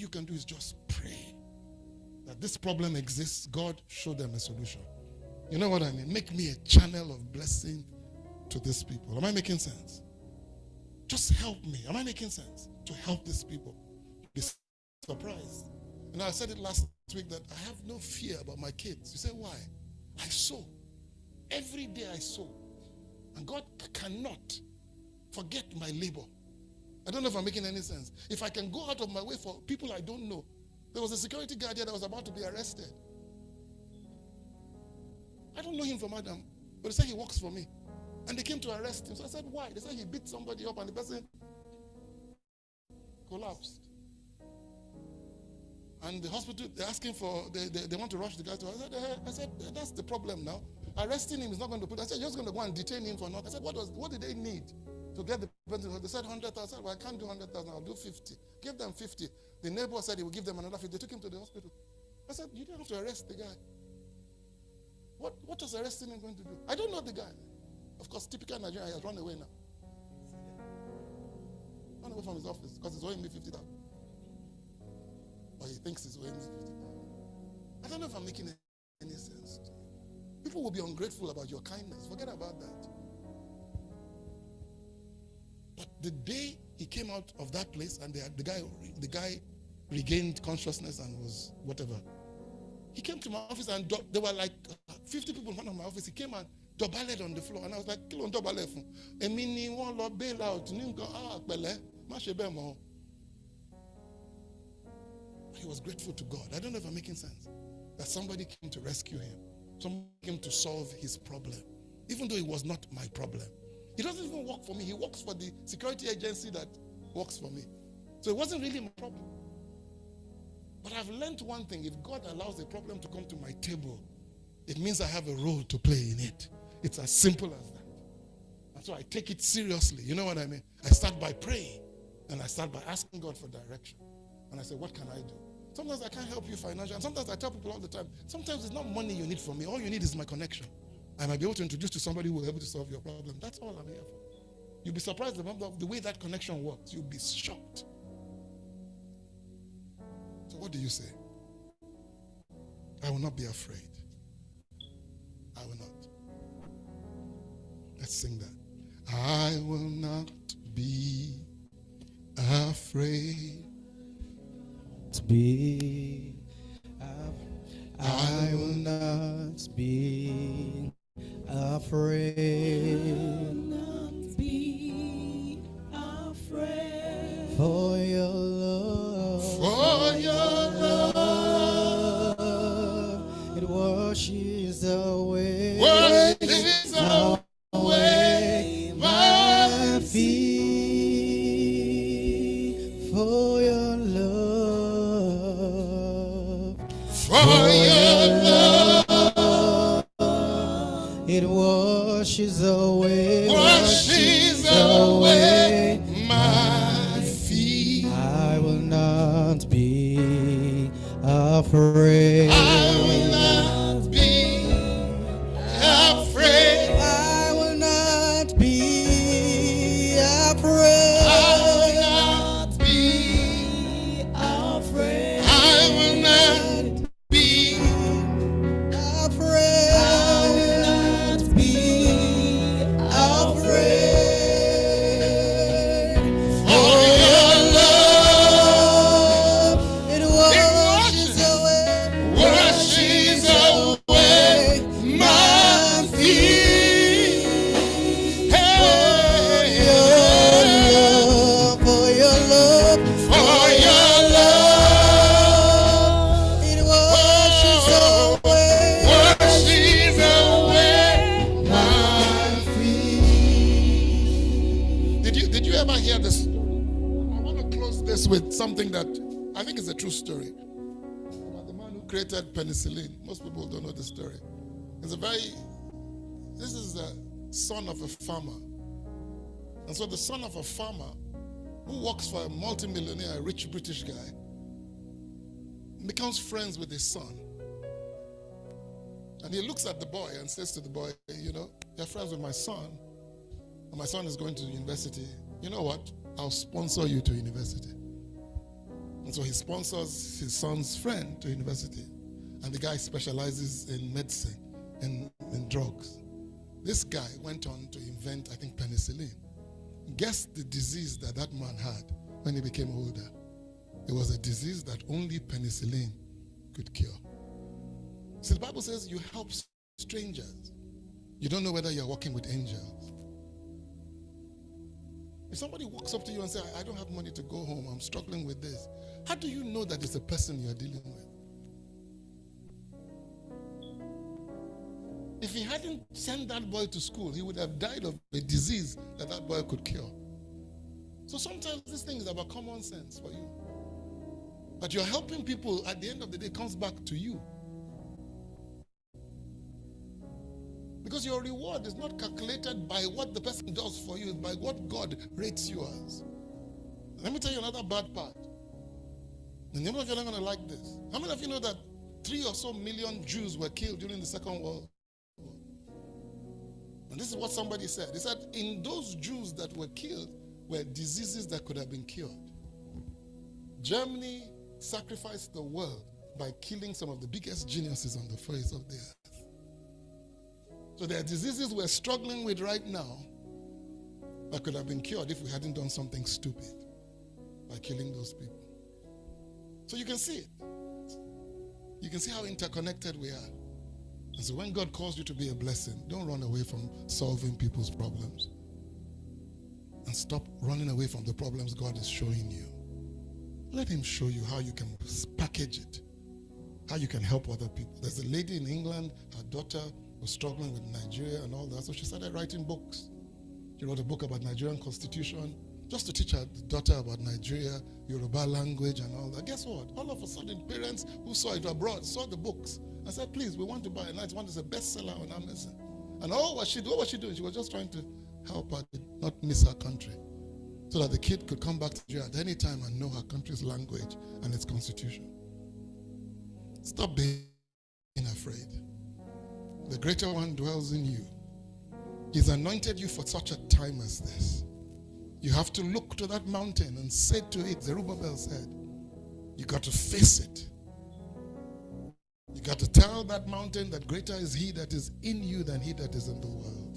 you can do is just pray that this problem exists. God, show them a solution. You know what I mean? Make me a channel of blessing to these people. Am I making sense? Just help me. Am I making sense? To help these people. Be surprised. And I said it last week that I have no fear about my kids. You say, why? I sow. Every day I sow. And God cannot forget my labor. I don't know if I'm making any sense. If I can go out of my way for people I don't know. There was a security guard here that was about to be arrested. I don't know him from Adam, but they said he works for me. And they came to arrest him. So I said, why? They said he beat somebody up and the person collapsed. And the hospital, they're asking for, they want to rush the guy to, I said, that's the problem now. Arresting him is not going to put, I said, you're just going to go and detain him for nothing. I said, what did they need to get the person? They said 100,000. I said, well, I can't do 100,000, I'll do 50. Give them 50. The neighbor said he will give them another 50. They took him to the hospital. I said, you don't have to arrest the guy. What is arresting him going to do? I don't know the guy. Of course, typical Nigerian, he has run away now. Run away from his office because he's owing me 50,000. Or he thinks he's owing me 50,000. I don't know if I'm making any sense to you. People will be ungrateful about your kindness. Forget about that. But the day he came out of that place and the guy regained consciousness and was whatever, he came to my office and there were like 50 people in front of my office. He came and dobaled on the floor and I was like, kí ló ń dọ̀bálẹ̀ fún? Èmi ni wọ́n lọ bail out ní nǹkan pẹ̀lẹ́ má ṣe bẹ́ẹ̀ mọ́. He was grateful to God. I don't know if I'm making sense. That somebody came to rescue him. Somebody came to solve his problem. Even though it was not my problem. He doesn't even work for me. He works for the security agency that works for me. So it wasn't really my problem. But I've learned one thing. If God allows a problem to come to my table, it means I have a role to play in it. It's as simple as that. And so I take it seriously. You know what I mean? I start by praying. And I start by asking God for direction. And I say, what can I do? Sometimes I can't help you financially. And sometimes I tell people all the time, sometimes it's not money you need from me. All you need is my connection. I might be able to introduce to somebody who will be able to solve your problem. That's all I'm here for. You'll be surprised about the way that connection works. You'll be shocked. So what do you say? I will not be afraid. I will not. Let's sing that. I will not be afraid. To be, I will not be afraid. Not be afraid. For your love, For your love, it washes away, washes away my fear. For your love, For your love, it washes away my feet. I will not be afraid. I will not be afraid. I will not be afraid. I will not be Afraid. I will not be afraid. I will not be afraid. For your love It washes away, washes away my feet. Hey, for your love, for your love it washes away. washes away my feet. Did you ever hear this story? I want to close this with something that I think is a true story about the man who created penicillin. Most people don't know the story. This is the son of a farmer. And so the son of a farmer who works for a multimillionaire, a rich British guy, becomes friends with his son. And he looks at the boy and says to the boy, you know, you're friends with my son, and my son is going to university. You know what? I'll sponsor you to university. And so he sponsors his son's friend to university. And the guy specializes in medicine and in drugs. This guy went on to invent, I think, penicillin. Guess the disease that that man had when he became older. It was a disease that only penicillin could cure. See, the Bible says you help strangers. You don't know whether you're working with angels. If somebody walks up to you and says, I don't have money to go home, I'm struggling with this, how do you know that it's a person you're dealing with? If he hadn't sent that boy to school, he would have died of a disease that that boy could cure. So sometimes this thing is about common sense for you. But you're helping people, at the end of the day, it comes back to you. Because your reward is not calculated by what the person does for you, it's by what God rates you as. Let me tell you another bad part. And you're not going to like this. How many of you know that 3 or so million Jews were killed during the Second World War? And this is what somebody said. They said, in those Jews that were killed were diseases that could have been cured. Germany sacrificed the world by killing some of the biggest geniuses on the face of the earth. So there are diseases we're struggling with right now that could have been cured if we hadn't done something stupid by killing those people. So you can see it. You can see how interconnected we are. And so when God calls you to be a blessing, don't run away from solving people's problems. And stop running away from the problems God is showing you. Let him show you how you can package it, how you can help other people. There's a lady in England, her daughter was struggling with Nigeria and all that, so she started writing books. She wrote a book about Nigerian constitution, just to teach her daughter about Nigeria, Yoruba language and all that. Guess what? All of a sudden, parents who saw it abroad saw the books and said, please, we want to buy it. Now it's one that's a bestseller on Amazon. And what was she doing? She was just trying to help her to not miss her country, so that the kid could come back to Nigeria at any time and know her country's language and its constitution. Stop being afraid. The greater one dwells in you. He's anointed you for such a time as this. You have to look to that mountain and say to it, Zerubbabel said, you got to face it. You got to tell that mountain that greater is he that is in you than he that is in the world.